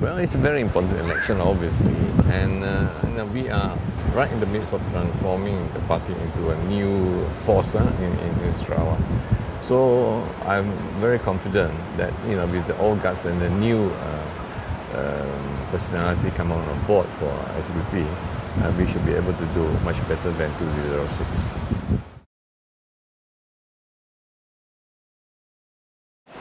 Well, it's a very important election, obviously, and we are right in the midst of transforming the party into a new force in Sarawak. So I'm very confident that with the old guts and the new personality coming on board for SUPP, we should be able to do much better than 2006.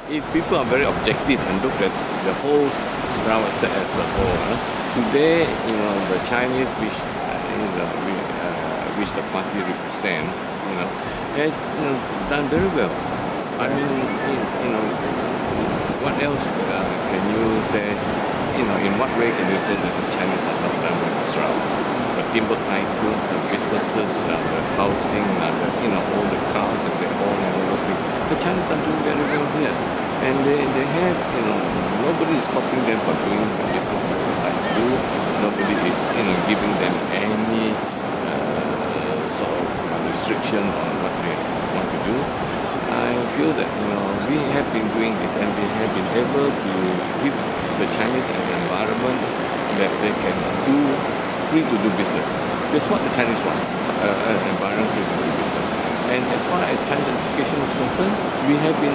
If people are very objective and look at the whole Sarawak state as a whole, today, the Chinese which the party represent, has done very well. I mean, what else can you say? In what way can you say that the Chinese are not done well in Sarawak? The timber tycoons, the businesses, the housing, all the cars that they own and all those things. The Chinese are doing very well here. And they have, nobody is stopping them from doing the business that they like to do. Nobody is, giving them any sort of restriction on what they want to do. I feel that, we have been doing this and we have been able to give the Chinese an environment that they can do, free to do business. That's what the Chinese want, an environment free to do business. And as far as Chinese education is concerned, we have been,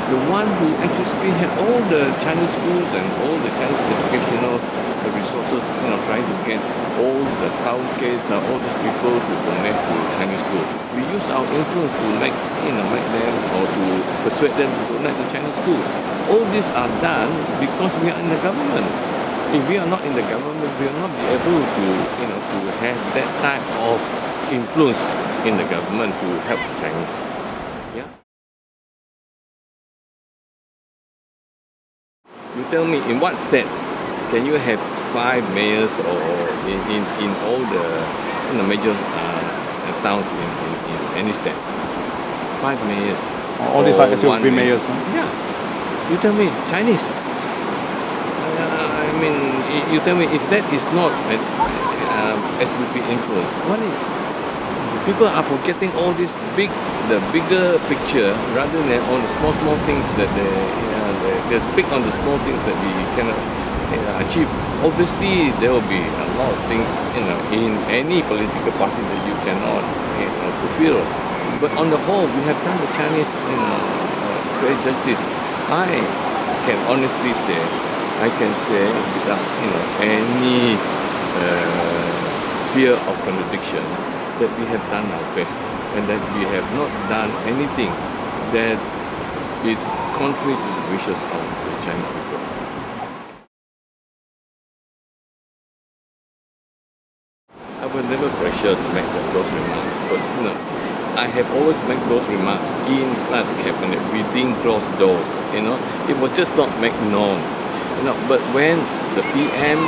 the one who actually spearhead all the Chinese schools and all the Chinese educational resources, trying to get all the town kids, all these people to donate to Chinese school. We use our influence to make them or to persuade them to donate to Chinese schools. All these are done because we are in the government. If we are not in the government, we will not be able to, to have that type of influence in the government to help the Chinese. Yeah. You tell me, in what state can you have 5 mayors or in all the major towns in any state? 5 mayors. All these are SUPP mayors. Yeah. You tell me, Chinese. I mean, you tell me if that is not an SUPP influence, what is? People are forgetting all this the bigger picture rather than all the small things that they pick on the small things that we cannot achieve. Obviously, there will be a lot of things in any political party that you cannot fulfill. But on the whole, we have done the Chinese fair justice. I can honestly say, without any fear of contradiction, that we have done our best and that we have not done anything that is contrary to the wishes of the Chinese people. I was never pressured to make those remarks, but I have always made those remarks inside the cabinet, within closed doors. It was just not made known. But when the PM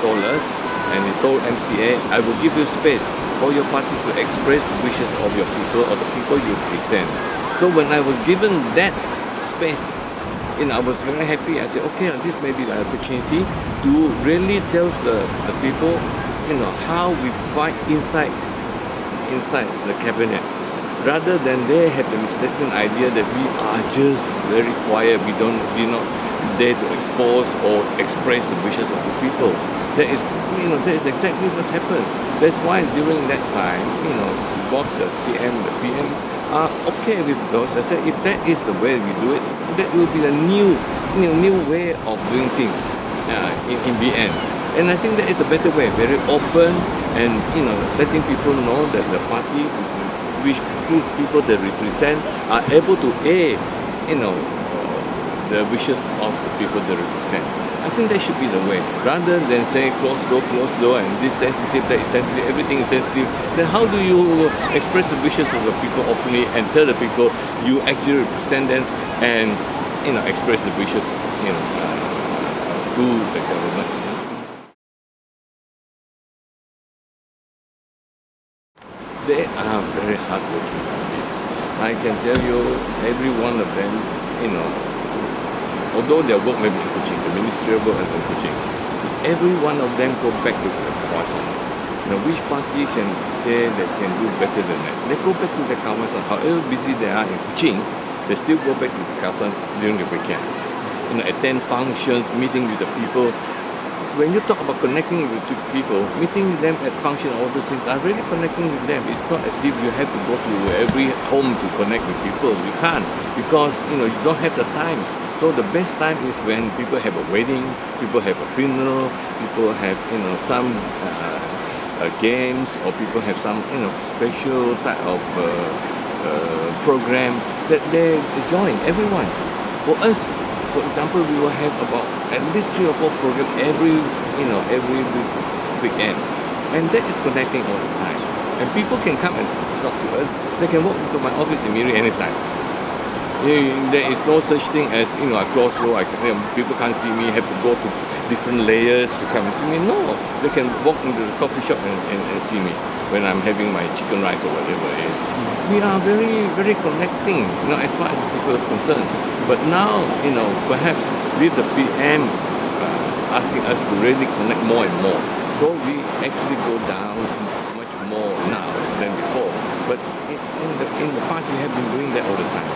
told us, and he told MCA, I will give you space for your party to express the wishes of your people or the people you present. So when I was given that space, I was very happy. I said, okay, this may be the opportunity to really tell the people, how we fight inside the cabinet, rather than they have the mistaken idea that we are just very quiet. We do not dare to expose or express the wishes of the people. That is exactly what's happened. That's why during that time, both the CM, the PM are okay with those. I said, if that is the way we do it, that will be a new way of doing things in the end. And I think that is a better way, very open and letting people know that the party, whose people they represent, are able to aid, the wishes of the people they represent. I think that should be the way, rather than saying close door, and this sensitive, that is sensitive, everything is sensitive. Then how do you express the wishes of the people openly and tell the people you actually represent them and express the wishes to the government? They are very hardworking on this. I can tell you, every one of them, although their work may be in Kuching, the ministerial work is in Kuching, every one of them go back to the kawasan. Which party can say they can do better than that? They go back to the kawasan. However busy they are in Kuching, they still go back to the kawasan during the weekend. attend functions, meeting with the people. When you talk about connecting with people, meeting them at function, all those things are really connecting with them. It's not as if you have to go to every home to connect with people. You can't, because you don't have the time. So the best time is when people have a wedding, people have a funeral, people have some games, or people have some special type of program that they join. Everyone. For us, for example, we will have about at least 3 or 4 programs every weekend, and that is connecting all the time. And people can come and talk to us. They can walk into my office in Miri anytime. There is no such thing as a closed door. People can't see me. Have to go to different layers to come and see me. No, they can walk into the coffee shop and see me when I'm having my chicken rice or whatever it is. We are very, very connecting, as far as the people is concerned. But now, perhaps with the PM asking us to really connect more and more, so we actually go down much more now than before. But in the past, we have been doing that all the time.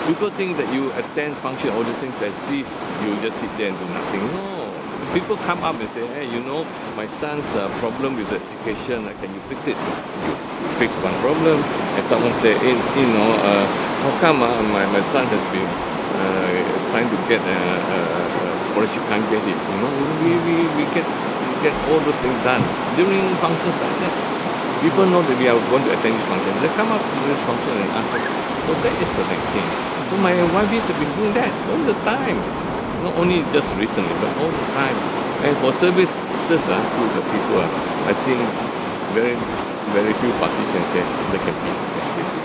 People think that you attend function, all these things, as if you just sit there and do nothing. No. People come up and say, hey, my son's problem with the education, can you fix it? You fix one problem, and someone say, how come my son has been trying to get a scholarship, can't get it? We get all those things done during functions like that. People know that we are going to attend this function. They come up to this function and ask us. So that is connecting. So my wives have been doing that all the time. Not only just recently, but all the time. And for services to the people, I think very, very few parties can say they can be as we do.